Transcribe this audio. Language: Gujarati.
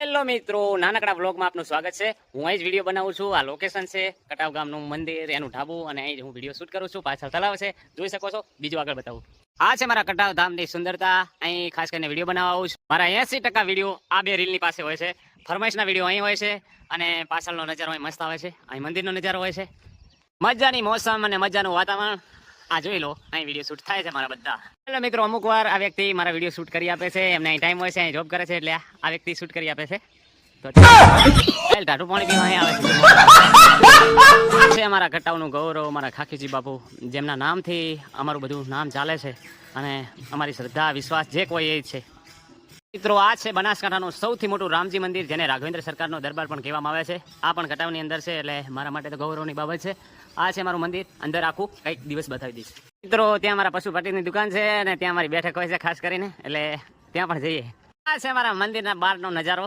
હેલો મિત્રો, નાનકડા વ્લોગમાં આપનું સ્વાગત છે. હું અહીં જ વિડીયો બનાવું છું. આ લોકેશન છે કટાવ ગામનું મંદિર, એનું ઢાબુ, અને અહીં જ હું વિડીયો શૂટ કરું છું. પાછળ તળાવ છે, જોઈ શકો છો. બીજું આગળ બતાવું. આ છે મારા કટાવ ધામની સુંદરતા. અહીં ખાસ કરીને વિડીયો બનાવવા આવું છું. મારા 80% વિડીયો આ બે રીલની પાસે હોય છે. ફરમાઈશના વિડીયો અહીં હોય છે, અને પાછળનો નજારો અહીં મસ્ત આવે છે. અહીં મંદિરનો નજારો હોય છે. મજાની મોસમ અને મજાનું વાતાવરણ. આ જોઈ લો, અહીં વિડીયો શૂટ થાય છે મારા બધા. એટલે મિત્રો, અમુક વાર આ વ્યક્તિ મારા વિડીયો શૂટ કરી આપે છે. એમને અહીં ટાઈમ હોય છે, અહીં જોબ કરે છે, એટલે આ વ્યક્તિ શૂટ કરી આપે છે. તો ટાટુ પાણી પીવા અહીં આવે છે. અમારા કટાવનું ગૌરવ મારા ખાખીજી બાપુ, જેમના નામથી અમારું બધું નામ ચાલે છે, અને અમારી શ્રદ્ધા વિશ્વાસ જે કોઈ એ છે. મિત્રો, આ છે બનાસકાંઠાનું સૌથી મોટું રામજી મંદિર, જેને રાઘવેન્દ્ર સરકારનો દરબાર પણ કહેવામાં આવે છે. આ પણ કટાવની અંદર છે, એટલે મારા માટે તો ગૌરવની બાબત છે. આ છે મારું મંદિર. અંદર આખું કંઈક દિવસ બતાવી દઈશ. મિત્રો, ત્યાં મારા પશુપાટીની દુકાન છે, અને ત્યાં મારી બેઠક હોય છે ખાસ કરીને, એટલે ત્યાં પણ જઈએ. આ છે મારા મંદિરના બહારનો નજારો.